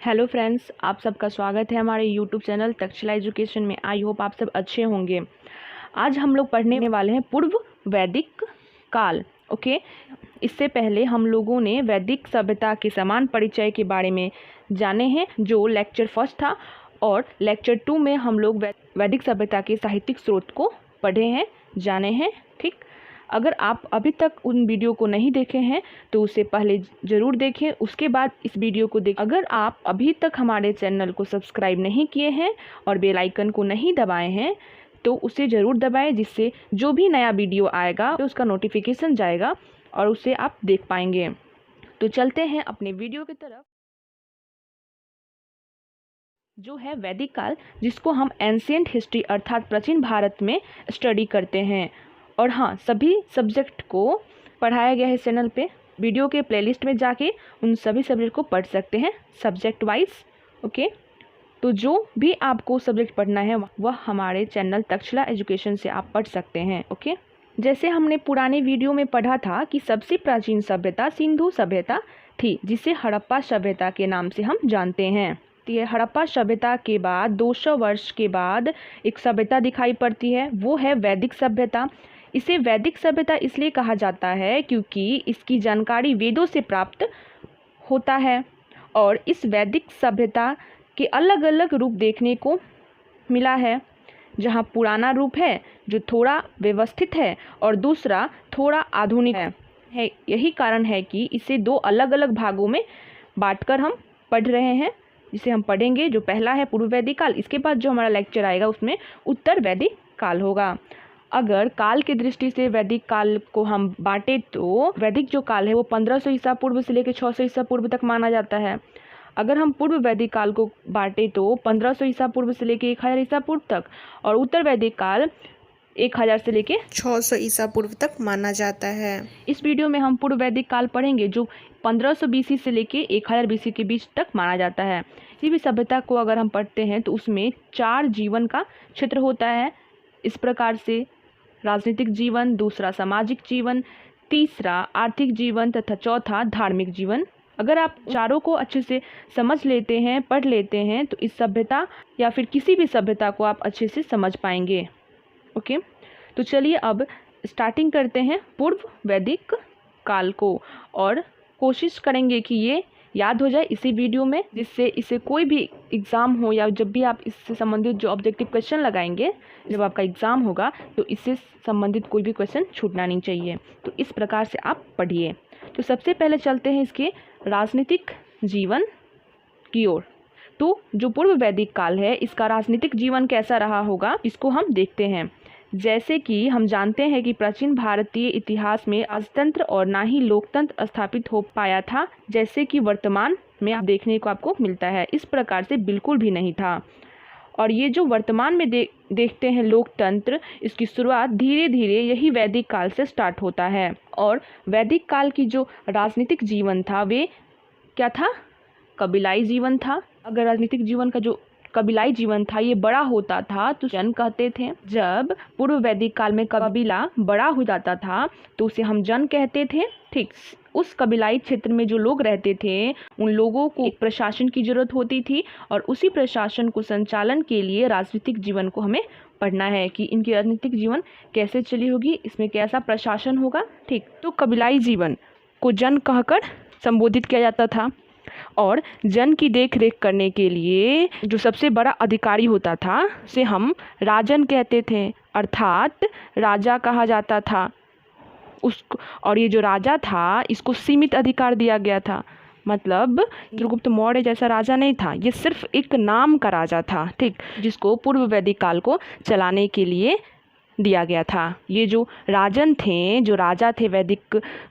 Hello friends, आप सबका स्वागत है हमारे यूट्यूब चैनल तक्षशिला एजुकेशन में। आई होप आप सब अच्छे होंगे। आज हम लोग पढ़ने वाले हैं पूर्व वैदिक काल। ओके, इससे पहले हम लोगों ने वैदिक सभ्यता के समान परिचय के बारे में जाने हैं, जो लेक्चर फर्स्ट था, और लेक्चर 2 में हम लोग वैदिक सभ्यता के साहित्यिक स्रोत को पढ़े हैं, जाने हैं। ठीक, अगर आप अभी तक उन वीडियो को नहीं देखे हैं तो उसे पहले ज़रूर देखें, उसके बाद इस वीडियो को देखें। अगर आप अभी तक हमारे चैनल को सब्सक्राइब नहीं किए हैं और बेल आइकन को नहीं दबाए हैं तो उसे ज़रूर दबाएं, जिससे जो भी नया वीडियो आएगा तो उसका नोटिफिकेशन जाएगा और उसे आप देख पाएंगे। तो चलते हैं अपने वीडियो की तरफ, जो है वैदिक काल, जिसको हम एंशिएंट हिस्ट्री अर्थात प्राचीन भारत में स्टडी करते हैं। और हाँ, सभी सब्जेक्ट को पढ़ाया गया है इस चैनल पे। वीडियो के प्लेलिस्ट में जाके उन सभी सब्जेक्ट को पढ़ सकते हैं सब्जेक्ट वाइज। ओके, तो जो भी आपको सब्जेक्ट पढ़ना है वह हमारे चैनल तक्षशिला एजुकेशन से आप पढ़ सकते हैं। ओके, जैसे हमने पुराने वीडियो में पढ़ा था कि सबसे प्राचीन सभ्यता सिंधु सभ्यता थी, जिसे हड़प्पा सभ्यता के नाम से हम जानते हैं। ये हड़प्पा सभ्यता के बाद 200 वर्ष के बाद एक सभ्यता दिखाई पड़ती है, वो है वैदिक सभ्यता। इसे वैदिक सभ्यता इसलिए कहा जाता है क्योंकि इसकी जानकारी वेदों से प्राप्त होता है, और इस वैदिक सभ्यता के अलग अलग रूप देखने को मिला है, जहाँ पुराना रूप है जो थोड़ा व्यवस्थित है और दूसरा थोड़ा आधुनिक है। यही कारण है कि इसे दो अलग अलग भागों में बांटकर हम पढ़ रहे हैं, जिसे हम पढ़ेंगे। जो पहला है पूर्व वैदिक काल, इसके बाद जो हमारा लेक्चर आएगा उसमें उत्तर वैदिक काल होगा। अगर काल की दृष्टि से वैदिक काल को हम बांटे तो वैदिक जो काल है वो 1500 ईसा पूर्व से लेकर 600 ईसा पूर्व तक माना जाता है। अगर हम पूर्व वैदिक काल को बांटे तो 1500 ईसा पूर्व से लेकर 1000 ईसा पूर्व तक, और उत्तर वैदिक काल 1000 से लेकर 600 ईसा पूर्व तक माना जाता है। इस वीडियो में हम पूर्व वैदिक काल पढ़ेंगे, जो 1500 बीसी से लेके 1000 बीसी के बीच तक माना जाता है। किसी भी सभ्यता को अगर हम पढ़ते हैं तो उसमें 4 जीवन का क्षेत्र होता है, इस प्रकार से: राजनीतिक जीवन, दूसरा सामाजिक जीवन, तीसरा आर्थिक जीवन तथा चौथा धार्मिक जीवन। अगर आप चारों को अच्छे से समझ लेते हैं, पढ़ लेते हैं, तो इस सभ्यता या फिर किसी भी सभ्यता को आप अच्छे से समझ पाएंगे। ओके, तो चलिए अब स्टार्टिंग करते हैं पूर्व वैदिक काल को, और कोशिश करेंगे कि ये याद हो जाए इसी वीडियो में, जिससे इसे कोई भी एग्ज़ाम हो या जब भी आप इससे संबंधित जो ऑब्जेक्टिव क्वेश्चन लगाएंगे, जब आपका एग्ज़ाम होगा तो इससे संबंधित कोई भी क्वेश्चन छूटना नहीं चाहिए। तो इस प्रकार से आप पढ़िए। तो सबसे पहले चलते हैं इसके राजनीतिक जीवन की ओर। तो जो पूर्व वैदिक काल है, इसका राजनीतिक जीवन कैसा रहा होगा, इसको हम देखते हैं। जैसे कि हम जानते हैं कि प्राचीन भारतीय इतिहास में राजतंत्र और ना ही लोकतंत्र स्थापित हो पाया था, जैसे कि वर्तमान में आप देखने को आपको मिलता है। इस प्रकार से बिल्कुल भी नहीं था। और ये जो वर्तमान में देखते हैं लोकतंत्र, इसकी शुरुआत धीरे धीरे यही वैदिक काल से स्टार्ट होता है। और वैदिक काल की जो राजनीतिक जीवन था वे क्या था? कबीलाई जीवन था। अगर राजनीतिक जीवन का जो कबीलाई जीवन था ये बड़ा होता था तो जन कहते थे। जब पूर्व वैदिक काल में कबीला बड़ा हो जाता था तो उसे हम जन कहते थे। ठीक, उस कबीलाई क्षेत्र में जो लोग रहते थे उन लोगों को एक प्रशासन की जरूरत होती थी, और उसी प्रशासन को संचालन के लिए राजनीतिक जीवन को हमें पढ़ना है कि इनकी राजनीतिक जीवन कैसे चली होगी, इसमें कैसा प्रशासन होगा। ठीक, तो कबीलाई जीवन को जन कहकर संबोधित किया जाता था, और जन की देख रेख करने के लिए जो सबसे बड़ा अधिकारी होता था उसे हम राजन कहते थे, अर्थात राजा कहा जाता था उसको। और ये जो राजा था इसको सीमित अधिकार दिया गया था, मतलब चंद्रगुप्त मौर्य जैसा राजा नहीं था, ये सिर्फ एक नाम का राजा था। ठीक, जिसको पूर्व वैदिक काल को चलाने के लिए दिया गया था। ये जो राजन थे, जो राजा थे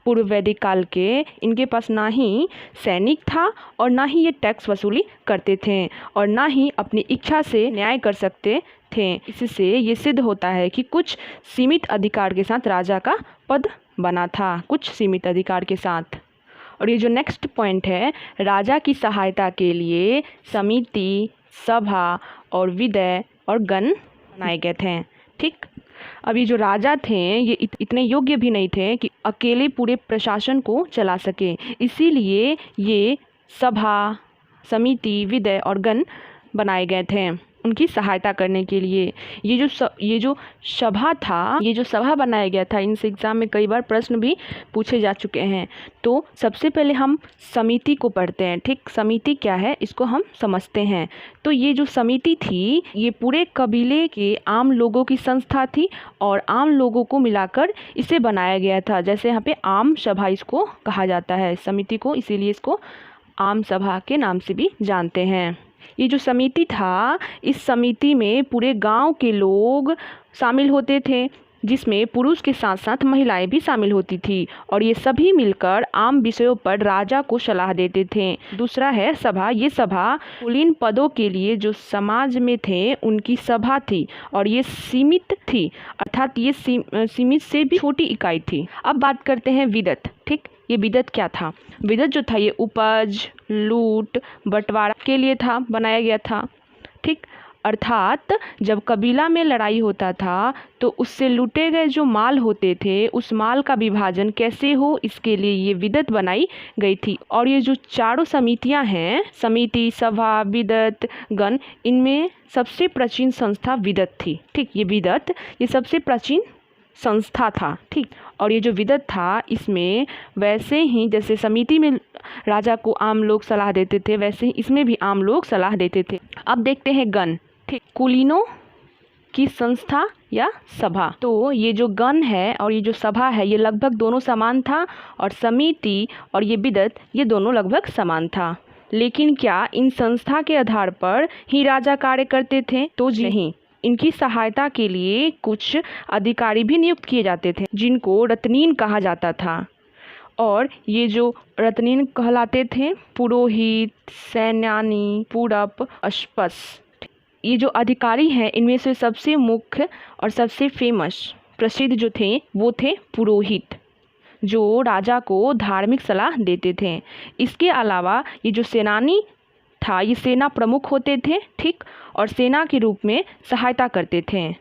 पूर्व वैदिक काल के, इनके पास ना ही सैनिक था और ना ही ये टैक्स वसूली करते थे, और ना ही अपनी इच्छा से न्याय कर सकते थे। इससे ये सिद्ध होता है कि कुछ सीमित अधिकार के साथ राजा का पद बना था, कुछ सीमित अधिकार के साथ। और ये जो नेक्स्ट पॉइंट है, राजा की सहायता के लिए समिति, सभा और विदय और गण बनाए गए थे। ठीक, अब ये जो राजा थे ये इतने योग्य भी नहीं थे कि अकेले पूरे प्रशासन को चला सके, इसीलिए ये सभा, समिति, विदय और गण बनाए गए थे उनकी सहायता करने के लिए। ये जो सभा बनाया गया था, इनसे एग्जाम में कई बार प्रश्न भी पूछे जा चुके हैं। तो सबसे पहले हम समिति को पढ़ते हैं। ठीक, समिति क्या है इसको हम समझते हैं। तो ये जो समिति थी ये पूरे कबीले के आम लोगों की संस्था थी और आम लोगों को मिलाकर इसे बनाया गया था। जैसे यहाँ पे आम सभा इसको कहा जाता है समिति को, इसीलिए इसको आम सभा के नाम से भी जानते हैं। ये जो समिति था, इस समिति में पूरे गांव के लोग शामिल होते थे, जिसमें पुरुष के साथ साथ महिलाएं भी शामिल होती थी और ये सभी मिलकर आम विषयों पर राजा को सलाह देते थे। दूसरा है सभा। ये सभा कुलीन पदों के लिए जो समाज में थे उनकी सभा थी और ये सीमित थी, अर्थात ये सीमित से भी छोटी इकाई थी। अब बात करते हैं विदत। ठीक, ये विदत क्या था? विदत जो था ये उपज, लूट, बंटवारा के लिए था, बनाया गया था। ठीक, अर्थात जब कबीला में लड़ाई होता था तो उससे लूटे गए जो माल होते थे उस माल का विभाजन कैसे हो, इसके लिए ये विदत बनाई गई थी। और ये जो चारों समितियां हैं, समिति, सभा, विदत, गण, इनमें सबसे प्राचीन संस्था विदत थी। ठीक, ये विदत ये सबसे प्राचीन संस्था था। ठीक, और ये जो विदत था इसमें वैसे ही जैसे समिति में राजा को आम लोग सलाह देते थे वैसे ही इसमें भी आम लोग सलाह देते थे। अब देखते हैं गण। ठीक, कुलीनों की संस्था या सभा। तो ये जो गण है और ये जो सभा है ये लगभग दोनों समान था और समिति और ये विदत ये दोनों लगभग समान था। लेकिन क्या इन संस्था के आधार पर ही राजा कार्य करते थे? तो जी नहीं, इनकी सहायता के लिए कुछ अधिकारी भी नियुक्त किए जाते थे जिनको रत्नीन कहा जाता था। और ये जो रत्नीन कहलाते थे पुरोहित, सैन्यानी, पूरप, अश्पस। ये जो अधिकारी हैं इनमें से सबसे मुख्य और सबसे फेमस प्रसिद्ध जो थे वो थे पुरोहित, जो राजा को धार्मिक सलाह देते थे। इसके अलावा ये जो सेनानी था ये सेना प्रमुख होते थे। ठीक, और सेना के रूप में सहायता करते थे।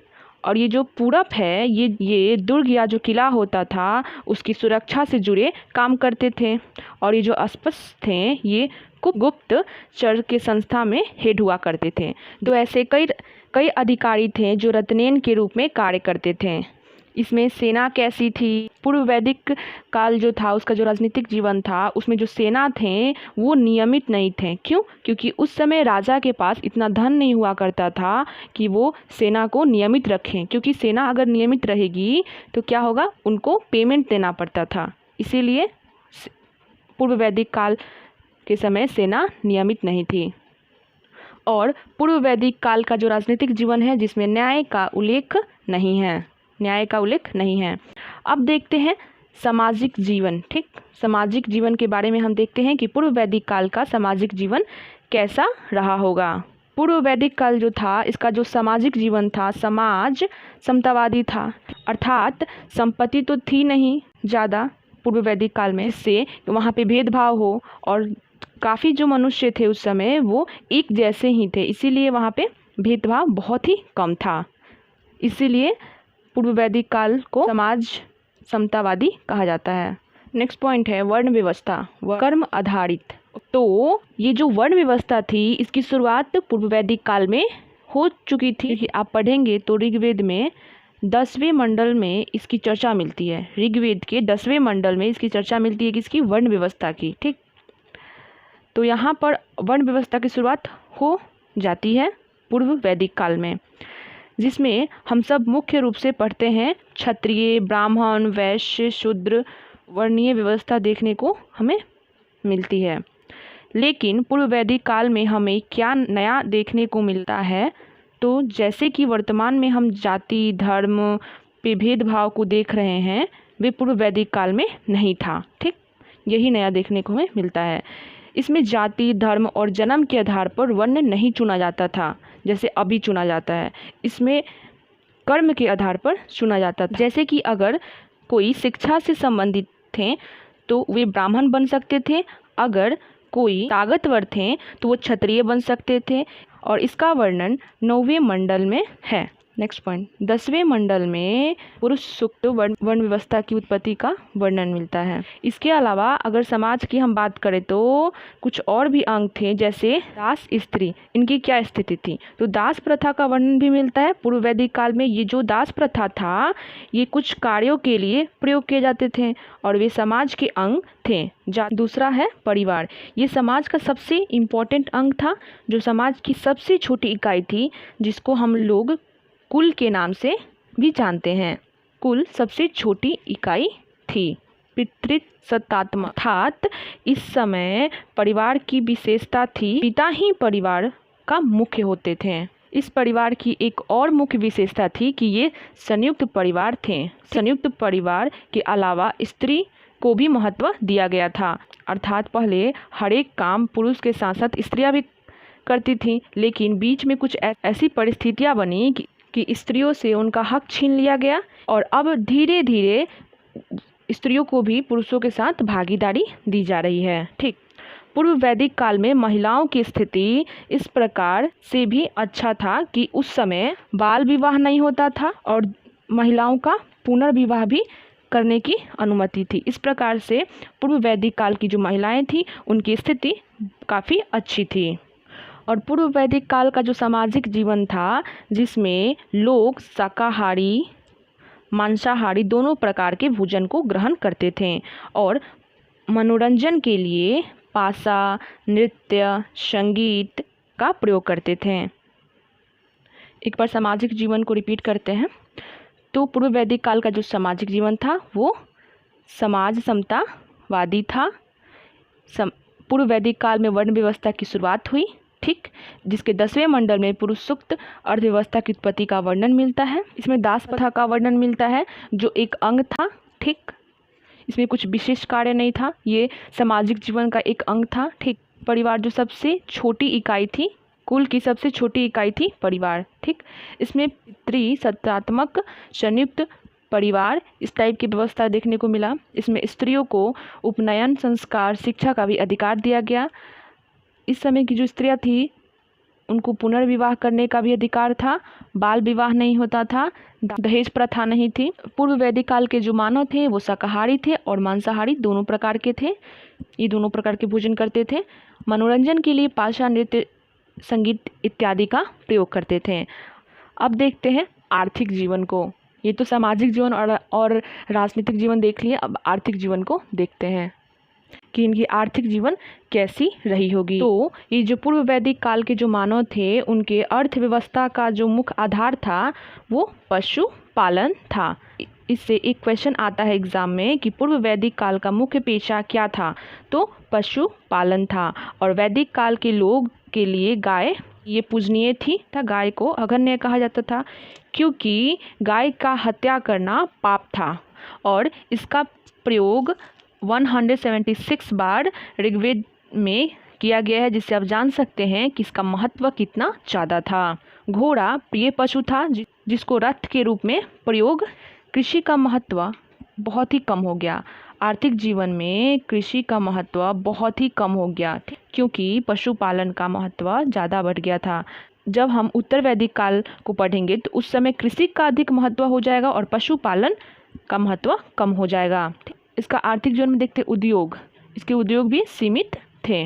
और ये जो पूरब है ये दुर्ग या जो किला होता था उसकी सुरक्षा से जुड़े काम करते थे। और ये जो अस्पस थे ये गुप्त चर के संस्था में हेड हुआ करते थे। तो ऐसे कई अधिकारी थे जो रत्नेन के रूप में कार्य करते थे। इसमें सेना कैसी थी? पूर्व वैदिक काल जो था उसका जो राजनीतिक जीवन था उसमें जो सेना थे वो नियमित नहीं थे। क्यों? क्योंकि उस समय राजा के पास इतना धन नहीं हुआ करता था कि वो सेना को नियमित रखें, क्योंकि सेना अगर नियमित रहेगी तो क्या होगा, उनको पेमेंट देना पड़ता था। इसीलिए पूर्व वैदिक काल के समय सेना नियमित नहीं थी। और पूर्व वैदिक काल का जो राजनीतिक जीवन है जिसमें न्याय का उल्लेख नहीं है। अब देखते हैं सामाजिक जीवन। ठीक, सामाजिक जीवन के बारे में हम देखते हैं कि पूर्व वैदिक काल का सामाजिक जीवन कैसा रहा होगा। पूर्व वैदिक काल जो था इसका जो सामाजिक जीवन था, समाज समतावादी था, अर्थात संपत्ति तो थी नहीं ज़्यादा पूर्व वैदिक काल में, इससे वहाँ पे भेदभाव हो और काफ़ी जो मनुष्य थे उस समय वो एक जैसे ही थे, इसीलिए वहाँ पे भेदभाव बहुत ही कम था। इसीलिए पूर्व वैदिक काल को समाज समतावादी कहा जाता है। नेक्स्ट पॉइंट है वर्ण व्यवस्था, कर्म आधारित। तो ये जो वर्ण व्यवस्था थी इसकी शुरुआत पूर्व वैदिक काल में हो चुकी थी। आप पढ़ेंगे तो ऋग्वेद में 10वें मंडल में इसकी चर्चा मिलती है। ऋग्वेद के 10वें मंडल में इसकी चर्चा मिलती है किसकी? वर्ण व्यवस्था की। ठीक, तो यहाँ पर वर्ण व्यवस्था की शुरुआत हो जाती है पूर्व वैदिक काल में, जिसमें हम सब मुख्य रूप से पढ़ते हैं क्षत्रिय, ब्राह्मण, वैश्य, शूद्र वर्णीय व्यवस्था देखने को हमें मिलती है। लेकिन पूर्व वैदिक काल में हमें क्या नया देखने को मिलता है? तो जैसे कि वर्तमान में हम जाति धर्म पे भेदभाव को देख रहे हैं वे पूर्व वैदिक काल में नहीं था। ठीक, यही नया देखने को हमें मिलता है। इसमें जाति धर्म और जन्म के आधार पर वर्ण नहीं चुना जाता था जैसे अभी चुना जाता है। इसमें कर्म के आधार पर चुना जाता था। जैसे कि अगर कोई शिक्षा से संबंधित थे तो वे ब्राह्मण बन सकते थे, अगर कोई ताकतवर थे तो वो क्षत्रिय बन सकते थे। और इसका वर्णन 9वें मंडल में है। नेक्स्ट पॉइंट, 10वें मंडल में पुरुष सूक्त वर्ण व्यवस्था की उत्पत्ति का वर्णन मिलता है। इसके अलावा अगर समाज की हम बात करें तो कुछ और भी अंग थे, जैसे दास स्त्री, इनकी क्या स्थिति थी। तो दास प्रथा का वर्णन भी मिलता है पूर्व वैदिक काल में। ये जो दास प्रथा था ये कुछ कार्यों के लिए प्रयोग किए जाते थे और वे समाज के अंग थे। दूसरा है परिवार। ये समाज का सबसे इम्पोर्टेंट अंग था, जो समाज की सबसे छोटी इकाई थी, जिसको हम लोग कुल के नाम से भी जानते हैं। कुल सबसे छोटी इकाई थी। पितृसत्तात्मक अर्थात इस समय परिवार की विशेषता थी, पिता ही परिवार का मुख्य होते थे। इस परिवार की एक और मुख्य विशेषता थी कि ये संयुक्त परिवार थे। संयुक्त परिवार के अलावा स्त्री को भी महत्व दिया गया था, अर्थात पहले हर एक काम पुरुष के साथ साथ स्त्रियां भी करती थीं, लेकिन बीच में कुछ ऐसी परिस्थितियां बनी कि स्त्रियों से उनका हक छीन लिया गया और अब धीरे धीरे स्त्रियों को भी पुरुषों के साथ भागीदारी दी जा रही है। ठीक, पूर्व वैदिक काल में महिलाओं की स्थिति इस प्रकार से भी अच्छा था कि उस समय बाल विवाह नहीं होता था और महिलाओं का पुनर्विवाह भी करने की अनुमति थी। इस प्रकार से पूर्व वैदिक काल की जो महिलाएं थी उनकी स्थिति काफ़ी अच्छी थी। और पूर्व वैदिक काल का जो सामाजिक जीवन था, जिसमें लोग शाकाहारी मांसाहारी दोनों प्रकार के भोजन को ग्रहण करते थे और मनोरंजन के लिए पासा, नृत्य, संगीत का प्रयोग करते थे। एक बार सामाजिक जीवन को रिपीट करते हैं। तो पूर्व वैदिक काल का जो सामाजिक जीवन था वो समाज समतावादी था। पूर्व वैदिक काल में वर्ण व्यवस्था की शुरुआत हुई, ठीक, जिसके 10वें मंडल में पुरुष सूक्त अर्थव्यवस्था की उत्पत्ति का वर्णन मिलता है। इसमें दास प्रथा का वर्णन मिलता है, जो एक अंग था। ठीक, इसमें कुछ विशेष कार्य नहीं था, ये सामाजिक जीवन का एक अंग था। ठीक, परिवार जो सबसे छोटी इकाई थी, कुल की सबसे छोटी इकाई थी परिवार। ठीक, इसमें पितृसत्तात्मक संयुक्त परिवार इस टाइप की व्यवस्था देखने को मिला। इसमें स्त्रियों को उपनयन, संस्कार, शिक्षा का भी अधिकार दिया गया। इस समय की जो स्त्रियां थी उनको पुनर्विवाह करने का भी अधिकार था। बाल विवाह नहीं होता था, दहेज प्रथा नहीं थी। पूर्व वैदिक काल के जो मानव थे वो शाकाहारी थे और मांसाहारी दोनों प्रकार के थे। ये दोनों प्रकार के भोजन करते थे। मनोरंजन के लिए पाशा, नृत्य, संगीत इत्यादि का प्रयोग करते थे। अब देखते हैं आर्थिक जीवन को। ये तो सामाजिक जीवन और राजनीतिक जीवन देख लिए, अब आर्थिक जीवन को देखते हैं कि इनकी आर्थिक जीवन कैसी रही होगी। तो ये जो पूर्व वैदिक काल के जो मानव थे उनके अर्थव्यवस्था का जो मुख्य आधार था वो पशुपालन था। इससे एक क्वेश्चन आता है एग्जाम में कि पूर्व वैदिक काल का मुख्य पेशा क्या था, तो पशुपालन था। और वैदिक काल के लोग के लिए गाय ये पूजनीय थी। गाय को अघन्य कहा जाता था क्योंकि गाय का हत्या करना पाप था और इसका प्रयोग 176 बार ऋग्वेद में किया गया है, जिससे आप जान सकते हैं कि इसका महत्व कितना ज़्यादा था। घोड़ा प्रिय पशु था जिसको रथ के रूप में प्रयोग। कृषि का महत्व बहुत ही कम हो गया। आर्थिक जीवन में कृषि का महत्व बहुत ही कम हो गया क्योंकि पशुपालन का महत्व ज़्यादा बढ़ गया था। जब हम उत्तर वैदिक काल को पढ़ेंगे तो उस समय कृषि का अधिक महत्व हो जाएगा और पशुपालन का महत्व कम हो जाएगा। इसका आर्थिक जीवन में देखते उद्योग, इसके उद्योग भी सीमित थे।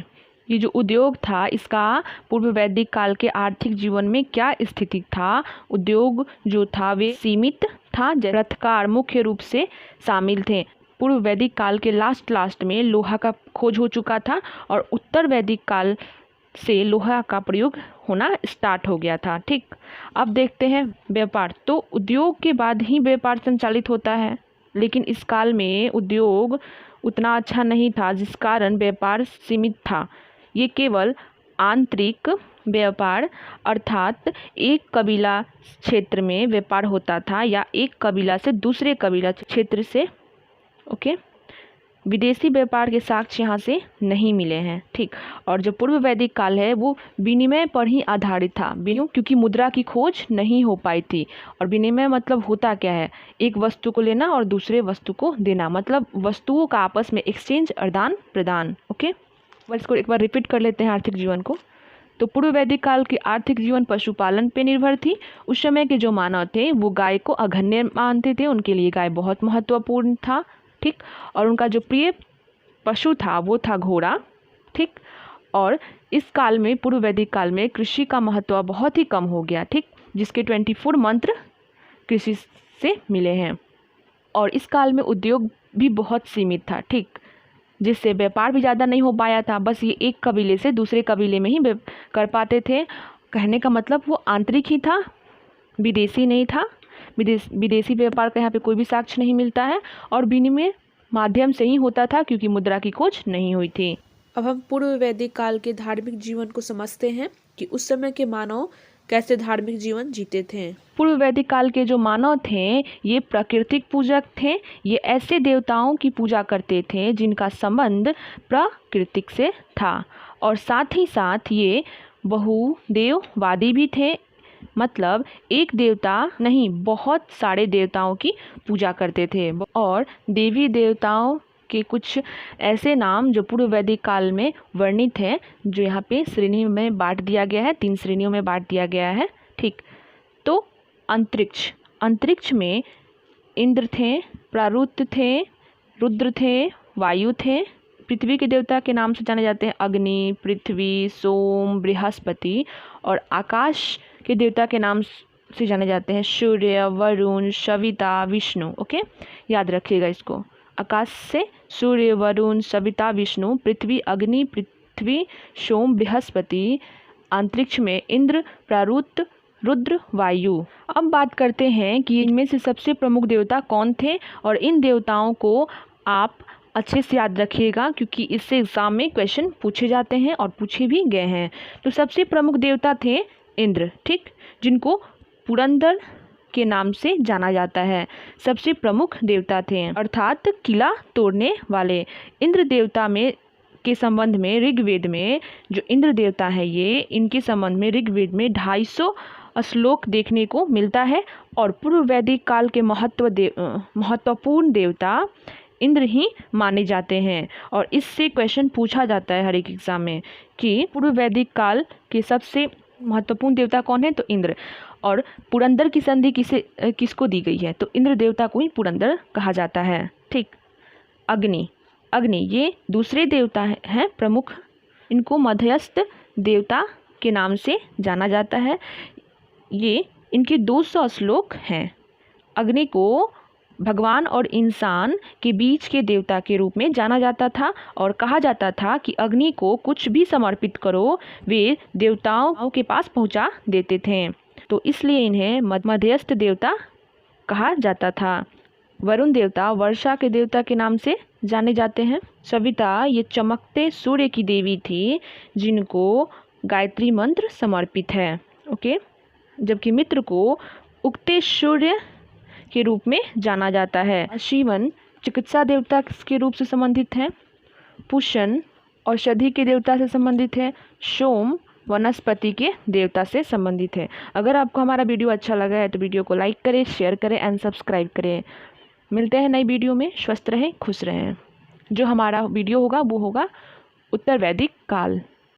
ये जो उद्योग था इसका पूर्व वैदिक काल के आर्थिक जीवन में क्या स्थिति था। उद्योग जो था वे सीमित था। रथकार मुख्य रूप से शामिल थे। पूर्व वैदिक काल के लास्ट में लोहा का खोज हो चुका था और उत्तर वैदिक काल से लोहा का प्रयोग होना स्टार्ट हो गया था। ठीक, अब देखते हैं व्यापार। तो उद्योग के बाद ही व्यापार संचालित होता है, लेकिन इस काल में उद्योग उतना अच्छा नहीं था जिस कारण व्यापार सीमित था। ये केवल आंतरिक व्यापार अर्थात एक कबीला क्षेत्र में व्यापार होता था या एक कबीला से दूसरे कबीला क्षेत्र से। ओके, विदेशी व्यापार के साक्ष्य यहाँ से नहीं मिले हैं। ठीक, और जो पूर्व वैदिक काल है वो विनिमय पर ही आधारित था, क्योंकि मुद्रा की खोज नहीं हो पाई थी। और विनिमय मतलब होता क्या है, एक वस्तु को लेना और दूसरे वस्तु को देना, मतलब वस्तुओं का आपस में एक्सचेंज, आदान प्रदान। ओके, इसको एक बार रिपीट कर लेते हैं आर्थिक जीवन को। तो पूर्व वैदिक काल की आर्थिक जीवन पशुपालन पे निर्भर थी। उस समय के जो मानव थे वो गाय को अघन्य मानते थे, उनके लिए गाय बहुत महत्वपूर्ण था, ठीक। और उनका जो प्रिय पशु था वो था घोड़ा, ठीक। और इस काल में, पूर्व वैदिक काल में, कृषि का महत्व बहुत ही कम हो गया, ठीक, जिसके 24 मंत्र कृषि से मिले हैं। और इस काल में उद्योग भी बहुत सीमित था, ठीक, जिससे व्यापार भी ज़्यादा नहीं हो पाया था। बस ये एक कबीले से दूसरे कबीले में ही कर पाते थे। कहने का मतलब वो आंतरिक ही था, विदेशी नहीं था। विदेशी व्यापार का यहाँ पे कोई भी साक्ष्य नहीं मिलता है, और विनिमय माध्यम से ही होता था क्योंकि मुद्रा की खोज नहीं हुई थी। अब हम पूर्व वैदिक काल के धार्मिक जीवन को समझते हैं कि उस समय के मानव कैसे धार्मिक जीवन जीते थे। पूर्व वैदिक काल के जो मानव थे ये प्राकृतिक पूजक थे। ये ऐसे देवताओं की पूजा करते थे जिनका संबंध प्राकृतिक से था, और साथ ही साथ ये बहुदेववादी भी थे। मतलब एक देवता नहीं, बहुत सारे देवताओं की पूजा करते थे। और देवी देवताओं के कुछ ऐसे नाम जो पूर्व वैदिक काल में वर्णित हैं, जो यहाँ पे श्रेणी में बांट दिया गया है, 3 श्रेणियों में बांट दिया गया है, ठीक। तो अंतरिक्ष में इंद्र थे, प्रारुत थे, रुद्र थे, वायु थे। पृथ्वी के देवता के नाम से जाने जाते हैं अग्नि, पृथ्वी, सोम, बृहस्पति। और आकाश के देवता के नाम से जाने जाते हैं सूर्य, वरुण, सविता, विष्णु। ओके, याद रखिएगा इसको। आकाश से सूर्य, वरुण, सविता, विष्णु। पृथ्वी अग्नि, पृथ्वी, सोम, बृहस्पति। अंतरिक्ष में इंद्र, प्रारुत, रुद्र, वायु। अब बात करते हैं कि इनमें से सबसे प्रमुख देवता कौन थे, और इन देवताओं को आप अच्छे से याद रखिएगा क्योंकि इससे एग्जाम में क्वेश्चन पूछे जाते हैं और पूछे भी गए हैं। तो सबसे प्रमुख देवता थे इंद्र, ठीक, जिनको पुरंदर के नाम से जाना जाता है। सबसे प्रमुख देवता थे, अर्थात किला तोड़ने वाले। इंद्र देवता में के संबंध में ऋग्वेद में जो इंद्र देवता है ये, इनके संबंध में ऋग्वेद में 250 श्लोक देखने को मिलता है। और पूर्व वैदिक काल के महत्वपूर्ण देवता इंद्र ही माने जाते हैं। और इससे क्वेश्चन पूछा जाता है हर एक एग्जाम में कि पूर्व वैदिक काल के सबसे महत्वपूर्ण देवता कौन है, तो इंद्र। और पुरंदर की संधि किसको दी गई है, तो इंद्र देवता को ही पुरंदर कहा जाता है, ठीक। अग्नि ये दूसरे देवता हैं प्रमुख। इनको मध्यस्थ देवता के नाम से जाना जाता है। ये इनके 200 श्लोक हैं। अग्नि को भगवान और इंसान के बीच के देवता के रूप में जाना जाता था, और कहा जाता था कि अग्नि को कुछ भी समर्पित करो वे देवताओं के पास पहुंचा देते थे, तो इसलिए इन्हें मध्यस्थ देवता कहा जाता था। वरुण देवता वर्षा के देवता के नाम से जाने जाते हैं। सविता ये चमकते सूर्य की देवी थी जिनको गायत्री मंत्र समर्पित है, ओके। जबकि मित्र को उगते सूर्य के रूप में जाना जाता है। शिवन चिकित्सा देवता के रूप से संबंधित है। पुष्ण औषधि के देवता से संबंधित है। सोम वनस्पति के देवता से संबंधित है। अगर आपको हमारा वीडियो अच्छा लगा है तो वीडियो को लाइक करें, शेयर करें एंड सब्सक्राइब करें। मिलते हैं नई वीडियो में। स्वस्थ रहें, खुश रहें। जो हमारा वीडियो होगा वो होगा उत्तर वैदिक काल।